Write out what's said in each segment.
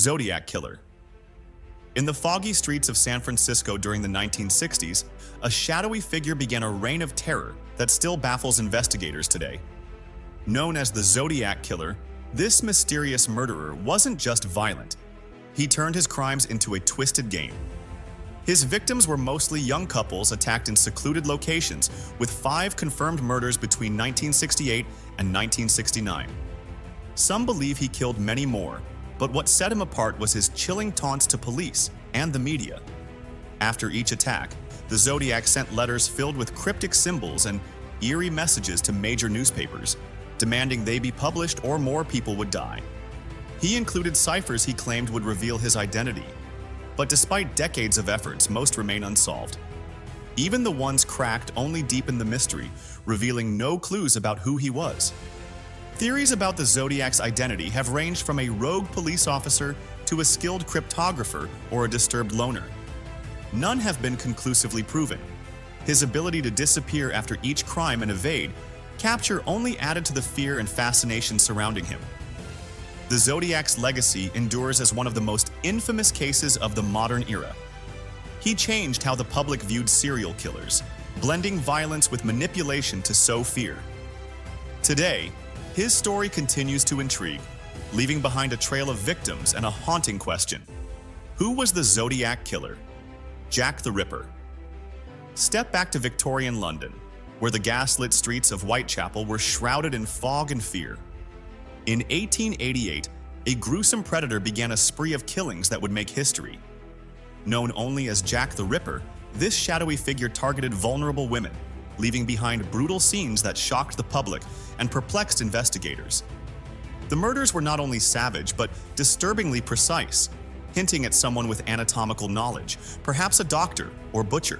Zodiac Killer. In the foggy streets of San Francisco during the 1960s, a shadowy figure began a reign of terror that still baffles investigators today. Known as the Zodiac Killer, this mysterious murderer wasn't just violent. He turned his crimes into a twisted game. His victims were mostly young couples attacked in secluded locations, with 5 confirmed murders between 1968 and 1969. Some believe he killed many more, but what set him apart was his chilling taunts to police and the media. After each attack, the Zodiac sent letters filled with cryptic symbols and eerie messages to major newspapers, demanding they be published or more people would die. He included ciphers he claimed would reveal his identity. But despite decades of efforts, most remain unsolved. Even the ones cracked only deepen the mystery, revealing no clues about who he was. Theories about the Zodiac's identity have ranged from a rogue police officer to a skilled cryptographer or a disturbed loner. None have been conclusively proven. His ability to disappear after each crime and evade capture only added to the fear and fascination surrounding him. The Zodiac's legacy endures as one of the most infamous cases of the modern era. He changed how the public viewed serial killers, blending violence with manipulation to sow fear. Today, his story continues to intrigue, leaving behind a trail of victims and a haunting question. Who was the Zodiac Killer? Jack the Ripper. Step back to Victorian London, where the gaslit streets of Whitechapel were shrouded in fog and fear. In 1888, a gruesome predator began a spree of killings that would make history. Known only as Jack the Ripper, this shadowy figure targeted vulnerable women, leaving behind brutal scenes that shocked the public and perplexed investigators. The murders were not only savage, but disturbingly precise, hinting at someone with anatomical knowledge, perhaps a doctor or butcher.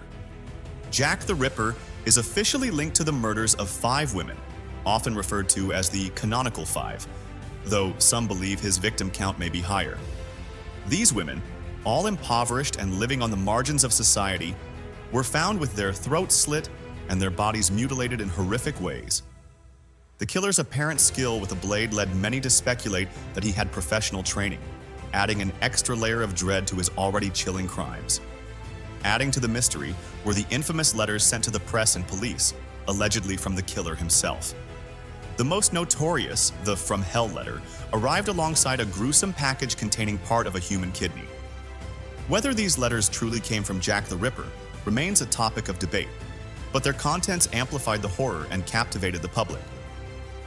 Jack the Ripper is officially linked to the murders of 5 women, often referred to as the canonical 5, though some believe his victim count may be higher. These women, all impoverished and living on the margins of society, were found with their throats slit and their bodies mutilated in horrific ways. The killer's apparent skill with a blade led many to speculate that he had professional training, adding an extra layer of dread to his already chilling crimes. Adding to the mystery were the infamous letters sent to the press and police, allegedly from the killer himself. The most notorious, the From Hell letter, arrived alongside a gruesome package containing part of a human kidney. Whether these letters truly came from Jack the Ripper remains a topic of debate, but their contents amplified the horror and captivated the public.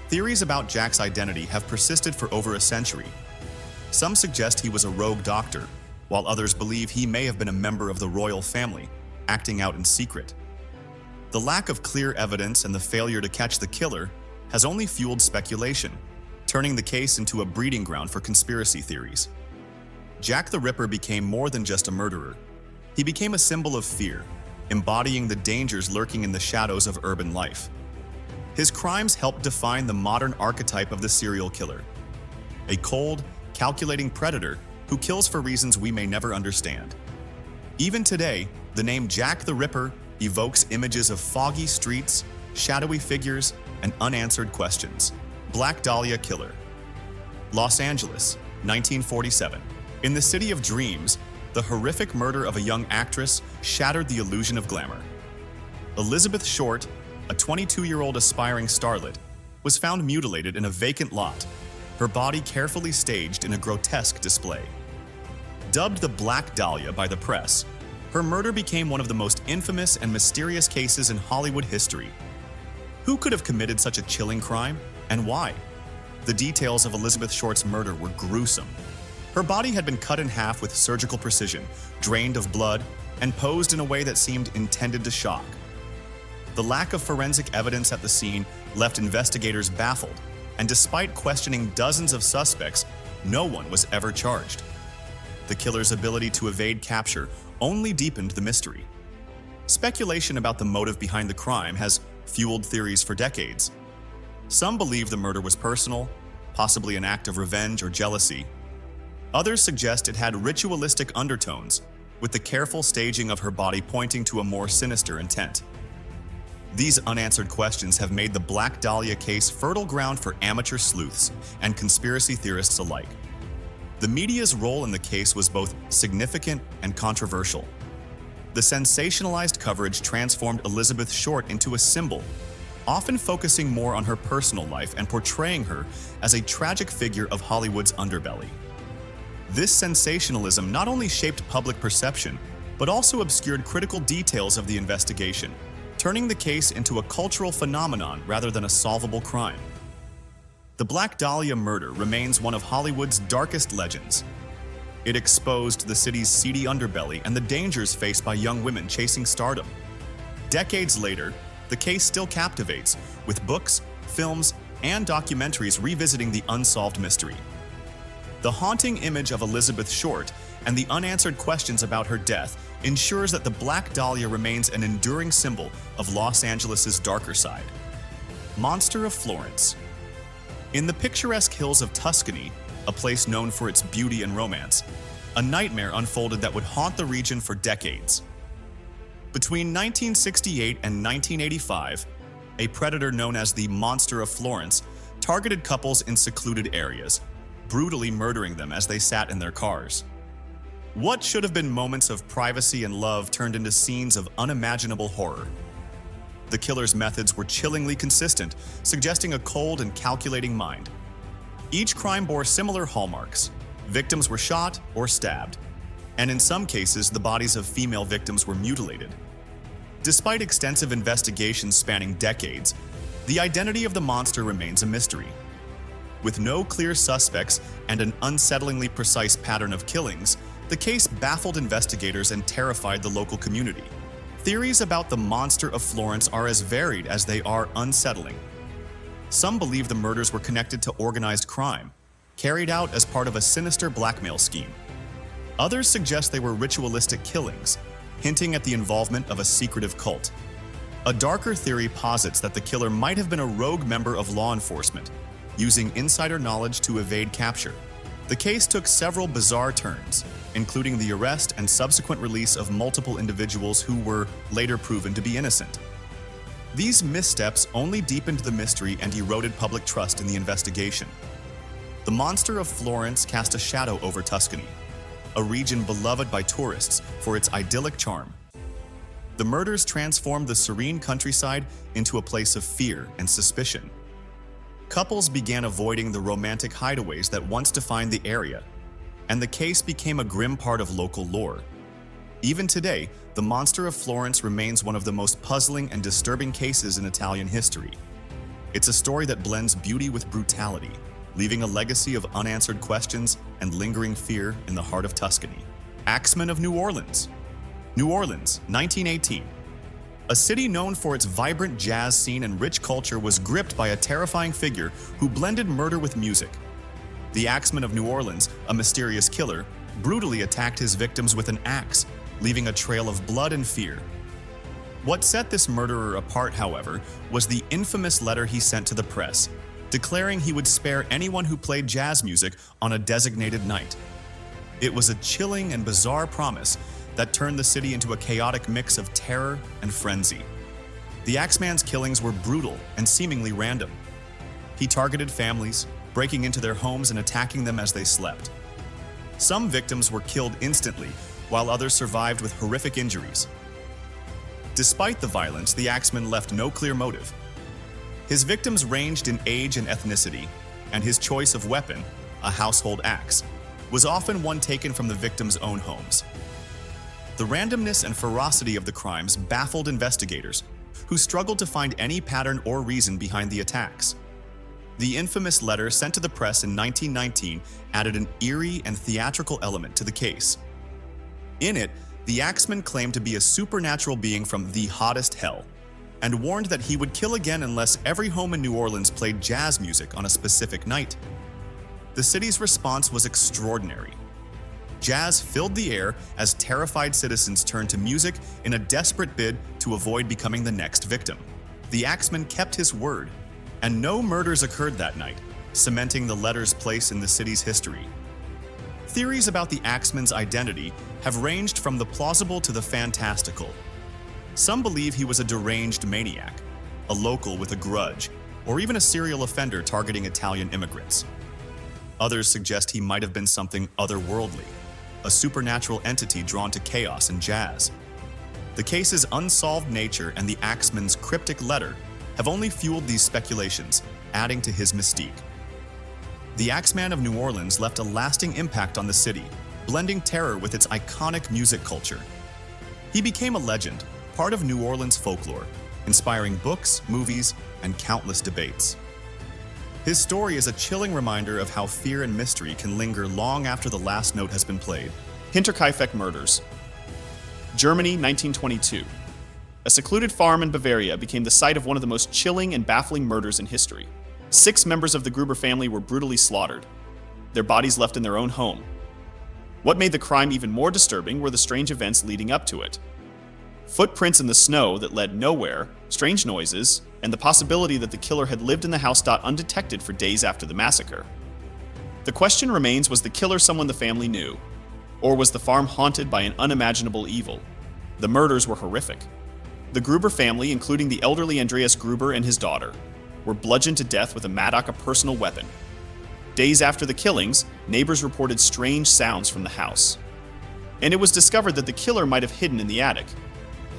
Theories about Jack's identity have persisted for over a century. Some suggest he was a rogue doctor, while others believe he may have been a member of the royal family, acting out in secret. The lack of clear evidence and the failure to catch the killer has only fueled speculation, turning the case into a breeding ground for conspiracy theories. Jack the Ripper became more than just a murderer. He became a symbol of fear, embodying the dangers lurking in the shadows of urban life. His crimes helped define the modern archetype of the serial killer, a cold, calculating predator who kills for reasons we may never understand. Even today, the name Jack the Ripper evokes images of foggy streets, shadowy figures, and unanswered questions. Black Dahlia Killer. Los Angeles, 1947. In the city of dreams, the horrific murder of a young actress shattered the illusion of glamour. Elizabeth Short, a 22-year-old aspiring starlet, was found mutilated in a vacant lot, her body carefully staged in a grotesque display. Dubbed the Black Dahlia by the press, her murder became one of the most infamous and mysterious cases in Hollywood history. Who could have committed such a chilling crime, and why? The details of Elizabeth Short's murder were gruesome. Her body had been cut in half with surgical precision, drained of blood, and posed in a way that seemed intended to shock. The lack of forensic evidence at the scene left investigators baffled, and despite questioning dozens of suspects, no one was ever charged. The killer's ability to evade capture only deepened the mystery. Speculation about the motive behind the crime has fueled theories for decades. Some believe the murder was personal, possibly an act of revenge or jealousy. Others suggest it had ritualistic undertones, with the careful staging of her body pointing to a more sinister intent. These unanswered questions have made the Black Dahlia case fertile ground for amateur sleuths and conspiracy theorists alike. The media's role in the case was both significant and controversial. The sensationalized coverage transformed Elizabeth Short into a symbol, often focusing more on her personal life and portraying her as a tragic figure of Hollywood's underbelly. This sensationalism not only shaped public perception, but also obscured critical details of the investigation, turning the case into a cultural phenomenon rather than a solvable crime. The Black Dahlia murder remains one of Hollywood's darkest legends. It exposed the city's seedy underbelly and the dangers faced by young women chasing stardom. Decades later, the case still captivates, with books, films, and documentaries revisiting the unsolved mystery. The haunting image of Elizabeth Short and the unanswered questions about her death ensures that the Black Dahlia remains an enduring symbol of Los Angeles' darker side. Monster of Florence. In the picturesque hills of Tuscany, a place known for its beauty and romance, a nightmare unfolded that would haunt the region for decades. Between 1968 and 1985, a predator known as the Monster of Florence targeted couples in secluded areas, brutally murdering them as they sat in their cars. What should have been moments of privacy and love turned into scenes of unimaginable horror. The killer's methods were chillingly consistent, suggesting a cold and calculating mind. Each crime bore similar hallmarks. Victims were shot or stabbed, and in some cases, the bodies of female victims were mutilated. Despite extensive investigations spanning decades, the identity of the monster remains a mystery. With no clear suspects and an unsettlingly precise pattern of killings, the case baffled investigators and terrified the local community. Theories about the Monster of Florence are as varied as they are unsettling. Some believe the murders were connected to organized crime, carried out as part of a sinister blackmail scheme. Others suggest they were ritualistic killings, hinting at the involvement of a secretive cult. A darker theory posits that the killer might have been a rogue member of law enforcement, using insider knowledge to evade capture. The case took several bizarre turns, including the arrest and subsequent release of multiple individuals who were later proven to be innocent. These missteps only deepened the mystery and eroded public trust in the investigation. The Monster of Florence cast a shadow over Tuscany, a region beloved by tourists for its idyllic charm. The murders transformed the serene countryside into a place of fear and suspicion. Couples began avoiding the romantic hideaways that once defined the area, and the case became a grim part of local lore. Even today, the Monster of Florence remains one of the most puzzling and disturbing cases in Italian history. It's a story that blends beauty with brutality, leaving a legacy of unanswered questions and lingering fear in the heart of Tuscany. Axeman of New Orleans. New Orleans, 1918. A city known for its vibrant jazz scene and rich culture was gripped by a terrifying figure who blended murder with music. The Axeman of New Orleans, a mysterious killer, brutally attacked his victims with an axe, leaving a trail of blood and fear. What set this murderer apart, however, was the infamous letter he sent to the press, declaring he would spare anyone who played jazz music on a designated night. It was a chilling and bizarre promise that turned the city into a chaotic mix of terror and frenzy. The Axeman's killings were brutal and seemingly random. He targeted families, breaking into their homes and attacking them as they slept. Some victims were killed instantly, while others survived with horrific injuries. Despite the violence, the Axeman left no clear motive. His victims ranged in age and ethnicity, and his choice of weapon, a household axe, was often one taken from the victims' own homes. The randomness and ferocity of the crimes baffled investigators, who struggled to find any pattern or reason behind the attacks. The infamous letter sent to the press in 1919 added an eerie and theatrical element to the case. In it, the Axeman claimed to be a supernatural being from the hottest hell, and warned that he would kill again unless every home in New Orleans played jazz music on a specific night. The city's response was extraordinary. Jazz filled the air as terrified citizens turned to music in a desperate bid to avoid becoming the next victim. The Axeman kept his word, and no murders occurred that night, cementing the letter's place in the city's history. Theories about the Axeman's identity have ranged from the plausible to the fantastical. Some believe he was a deranged maniac, a local with a grudge, or even a serial offender targeting Italian immigrants. Others suggest he might have been something otherworldly, a supernatural entity drawn to chaos and jazz. The case's unsolved nature and the Axeman's cryptic letter have only fueled these speculations, adding to his mystique. The Axeman of New Orleans left a lasting impact on the city, blending terror with its iconic music culture. He became a legend, part of New Orleans folklore, inspiring books, movies, and countless debates. His story is a chilling reminder of how fear and mystery can linger long after the last note has been played. Hinterkaifeck Murders. Germany, 1922. A secluded farm in Bavaria became the site of one of the most chilling and baffling murders in history. 6 members of the Gruber family were brutally slaughtered, their bodies left in their own home. What made the crime even more disturbing were the strange events leading up to it. Footprints in the snow that led nowhere, strange noises, and the possibility that the killer had lived in the house undetected for days after the massacre. The question remains, was the killer someone the family knew? Or was the farm haunted by an unimaginable evil? The murders were horrific. The Gruber family, including the elderly Andreas Gruber and his daughter, were bludgeoned to death with a mattock, a personal weapon. Days after the killings, neighbors reported strange sounds from the house. And it was discovered that the killer might have hidden in the attic,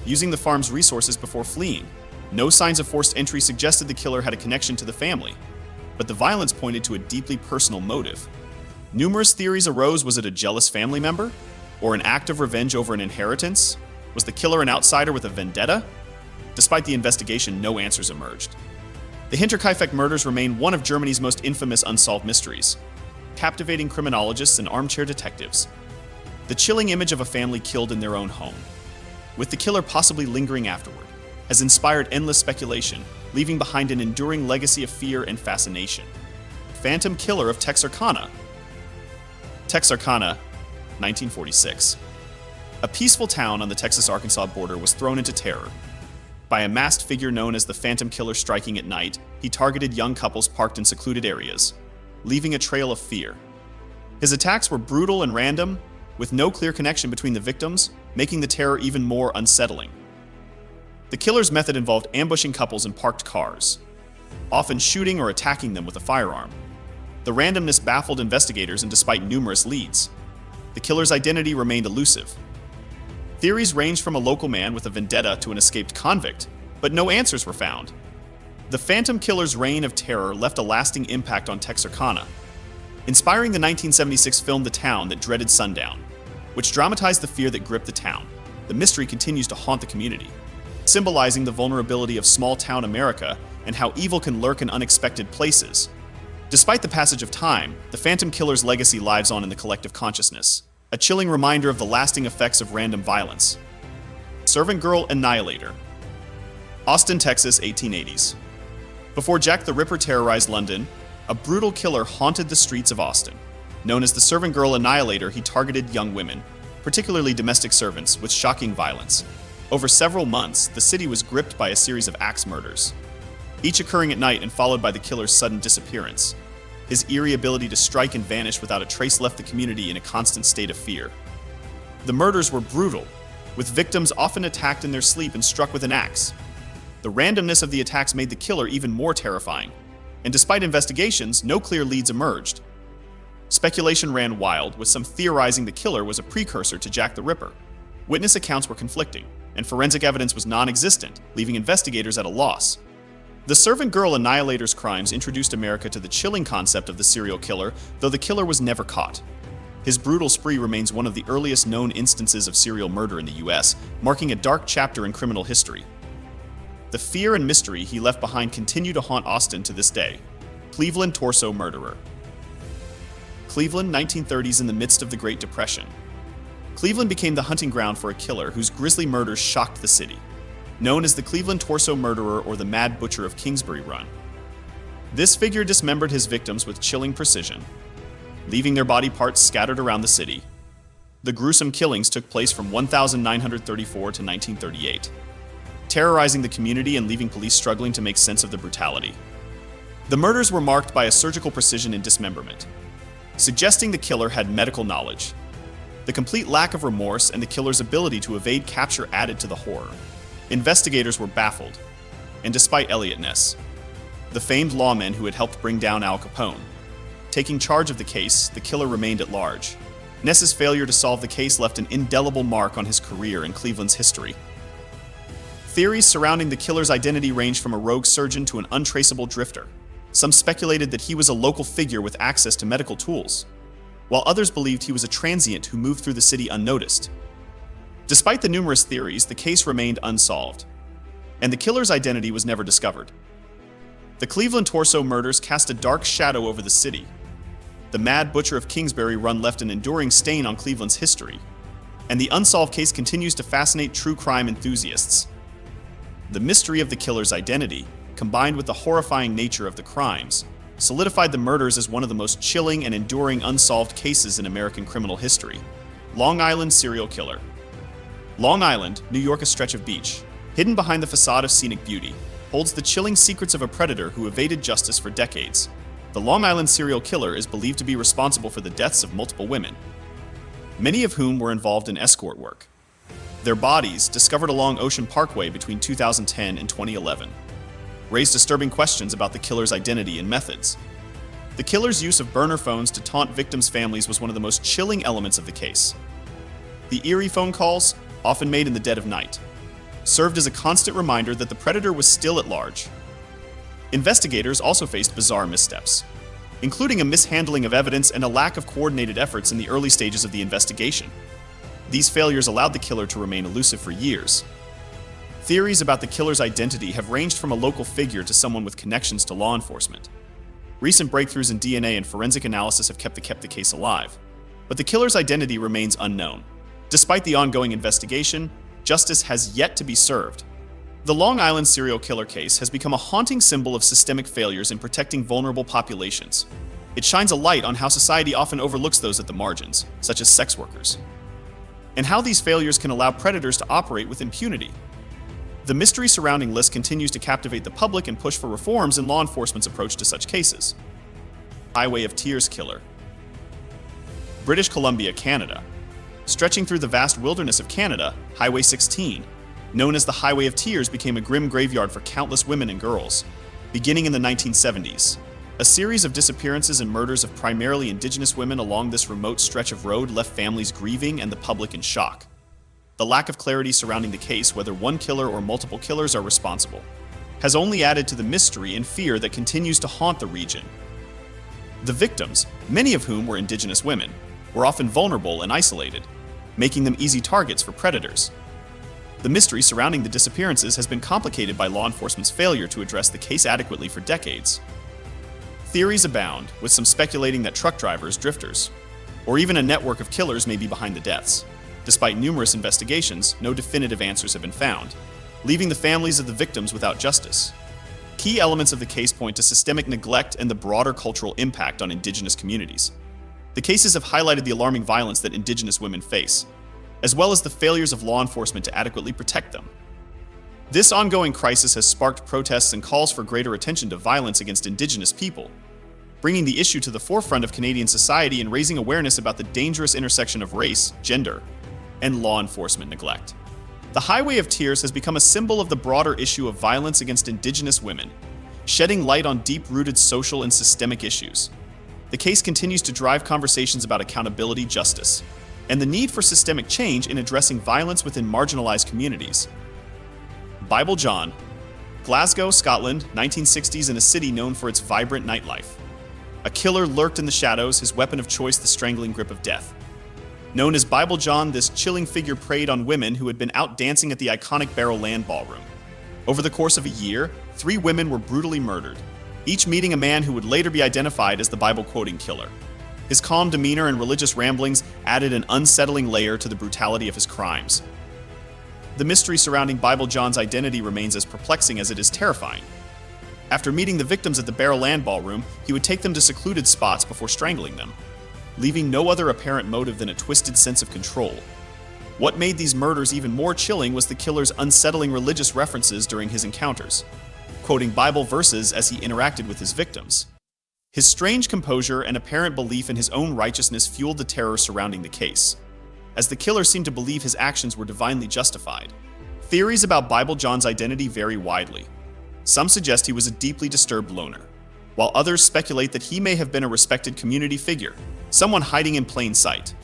using the farm's resources before fleeing. No signs of forced entry suggested the killer had a connection to the family, but the violence pointed to a deeply personal motive. Numerous theories arose. Was it a jealous family member? Or an act of revenge over an inheritance? Was the killer an outsider with a vendetta? Despite the investigation, no answers emerged. The Hinterkaifeck murders remain one of Germany's most infamous unsolved mysteries, captivating criminologists and armchair detectives. The chilling image of a family killed in their own home, with the killer possibly lingering afterward, has inspired endless speculation, leaving behind an enduring legacy of fear and fascination. Phantom Killer of Texarkana. Texarkana, 1946. A peaceful town on the Texas-Arkansas border was thrown into terror by a masked figure known as the Phantom Killer. Striking at night, he targeted young couples parked in secluded areas, leaving a trail of fear. His attacks were brutal and random, with no clear connection between the victims, making the terror even more unsettling. The killer's method involved ambushing couples in parked cars, often shooting or attacking them with a firearm. The randomness baffled investigators, and despite numerous leads, the killer's identity remained elusive. Theories ranged from a local man with a vendetta to an escaped convict, but no answers were found. The Phantom Killer's reign of terror left a lasting impact on Texarkana, inspiring the 1976 film The Town That Dreaded Sundown, which dramatized the fear that gripped the town. The mystery continues to haunt the community, symbolizing the vulnerability of small-town America and how evil can lurk in unexpected places. Despite the passage of time, the Phantom Killer's legacy lives on in the collective consciousness, a chilling reminder of the lasting effects of random violence. Servant Girl Annihilator. Austin, Texas, 1880s. Before Jack the Ripper terrorized London, a brutal killer haunted the streets of Austin. Known as the Servant Girl Annihilator, he targeted young women, particularly domestic servants, with shocking violence. Over several months, the city was gripped by a series of axe murders, each occurring at night and followed by the killer's sudden disappearance. His eerie ability to strike and vanish without a trace left the community in a constant state of fear. The murders were brutal, with victims often attacked in their sleep and struck with an axe. The randomness of the attacks made the killer even more terrifying, and despite investigations, no clear leads emerged. Speculation ran wild, with some theorizing the killer was a precursor to Jack the Ripper. Witness accounts were conflicting, and forensic evidence was non-existent, leaving investigators at a loss. The Servant Girl Annihilator's crimes introduced America to the chilling concept of the serial killer, though the killer was never caught. His brutal spree remains one of the earliest known instances of serial murder in the US, marking a dark chapter in criminal history. The fear and mystery he left behind continue to haunt Austin to this day. Cleveland Torso Murderer. Cleveland, 1930s, in the midst of the Great Depression. Cleveland became the hunting ground for a killer whose grisly murders shocked the city, known as the Cleveland Torso Murderer or the Mad Butcher of Kingsbury Run. This figure dismembered his victims with chilling precision, leaving their body parts scattered around the city. The gruesome killings took place from 1934 to 1938, terrorizing the community and leaving police struggling to make sense of the brutality. The murders were marked by a surgical precision in dismemberment, suggesting the killer had medical knowledge. The complete lack of remorse and the killer's ability to evade capture added to the horror. Investigators were baffled, and despite Elliot Ness, the famed lawman who had helped bring down Al Capone, Taking charge of the case, the killer remained at large. Ness's failure to solve the case left an indelible mark on his career in Cleveland's history. Theories surrounding the killer's identity ranged from a rogue surgeon to an untraceable drifter. Some speculated that he was a local figure with access to medical tools, while others believed he was a transient who moved through the city unnoticed. Despite the numerous theories, the case remained unsolved, and the killer's identity was never discovered. The Cleveland torso murders cast a dark shadow over the city. The Mad Butcher of Kingsbury run left an enduring stain on Cleveland's history, and the unsolved case continues to fascinate true crime enthusiasts. The mystery of the killer's identity, combined with the horrifying nature of the crimes, solidified the murders as one of the most chilling and enduring unsolved cases in American criminal history. Long Island serial killer. Long Island, New York, a stretch of beach, hidden behind the facade of scenic beauty, holds the chilling secrets of a predator who evaded justice for decades. The Long Island serial killer is believed to be responsible for the deaths of multiple women, many of whom were involved in escort work. Their bodies, discovered along Ocean Parkway between 2010 and 2011, raised disturbing questions about the killer's identity and methods. The killer's use of burner phones to taunt victims' families was one of the most chilling elements of the case. The eerie phone calls, often made in the dead of night, served as a constant reminder that the predator was still at large. Investigators also faced bizarre missteps, including a mishandling of evidence and a lack of coordinated efforts in the early stages of the investigation. These failures allowed the killer to remain elusive for years. Theories about the killer's identity have ranged from a local figure to someone with connections to law enforcement. Recent breakthroughs in DNA and forensic analysis have kept the case alive, but the killer's identity remains unknown. Despite the ongoing investigation, justice has yet to be served. The Long Island serial killer case has become a haunting symbol of systemic failures in protecting vulnerable populations. It shines a light on how society often overlooks those at the margins, such as sex workers, and how these failures can allow predators to operate with impunity. The mystery surrounding LISK continues to captivate the public and push for reforms in law enforcement's approach to such cases. Highway of Tears killer. British Columbia, Canada. Stretching through the vast wilderness of Canada, Highway 16, known as the Highway of Tears, became a grim graveyard for countless women and girls. Beginning in the 1970s, a series of disappearances and murders of primarily indigenous women along this remote stretch of road left families grieving and the public in shock. The lack of clarity surrounding the case, whether one killer or multiple killers are responsible, has only added to the mystery and fear that continues to haunt the region. The victims, many of whom were indigenous women, were often vulnerable and isolated, making them easy targets for predators. The mystery surrounding the disappearances has been complicated by law enforcement's failure to address the case adequately for decades. Theories abound, with some speculating that truck drivers, drifters, or even a network of killers may be behind the deaths. Despite numerous investigations, no definitive answers have been found, leaving the families of the victims without justice. Key elements of the case point to systemic neglect and the broader cultural impact on indigenous communities. The cases have highlighted the alarming violence that indigenous women face, as well as the failures of law enforcement to adequately protect them. This ongoing crisis has sparked protests and calls for greater attention to violence against indigenous people, bringing the issue to the forefront of Canadian society and raising awareness about the dangerous intersection of race, gender, and law enforcement neglect. The Highway of Tears has become a symbol of the broader issue of violence against indigenous women, shedding light on deep-rooted social and systemic issues. The case continues to drive conversations about accountability, justice, and the need for systemic change in addressing violence within marginalized communities. Bible John, Glasgow, Scotland, 1960s, in a city known for its vibrant nightlife. A killer lurked in the shadows, his weapon of choice the strangling grip of death. Known as Bible John, this chilling figure preyed on women who had been out dancing at the iconic Barrel Land Ballroom. Over the course of a year, 3 women were brutally murdered, each meeting a man who would later be identified as the Bible-quoting killer. His calm demeanor and religious ramblings added an unsettling layer to the brutality of his crimes. The mystery surrounding Bible John's identity remains as perplexing as it is terrifying. After meeting the victims at the Barrel Land Ballroom, he would take them to secluded spots before strangling them, leaving no other apparent motive than a twisted sense of control. What made these murders even more chilling was the killer's unsettling religious references during his encounters, quoting Bible verses as he interacted with his victims. His strange composure and apparent belief in his own righteousness fueled the terror surrounding the case, as the killer seemed to believe his actions were divinely justified. Theories about Bible John's identity vary widely. Some suggest he was a deeply disturbed loner, while others speculate that he may have been a respected community figure, someone hiding in plain sight.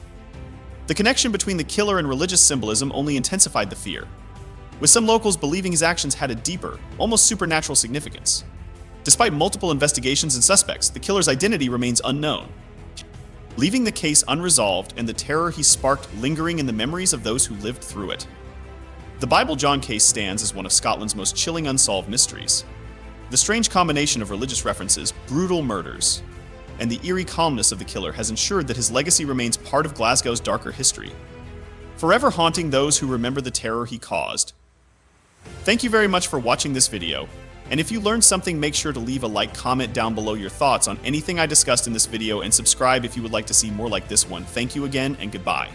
The connection between the killer and religious symbolism only intensified the fear, with some locals believing his actions had a deeper, almost supernatural significance. Despite multiple investigations and suspects, the killer's identity remains unknown, leaving the case unresolved and the terror he sparked lingering in the memories of those who lived through it. The Bible John case stands as one of Scotland's most chilling unsolved mysteries. The strange combination of religious references, brutal murders, and the eerie calmness of the killer has ensured that his legacy remains part of Glasgow's darker history, forever haunting those who remember the terror he caused. Thank you very much for watching this video, and if you learned something, make sure to leave a like, comment down below your thoughts on anything I discussed in this video, and subscribe if you would like to see more like this one. Thank you again, and goodbye.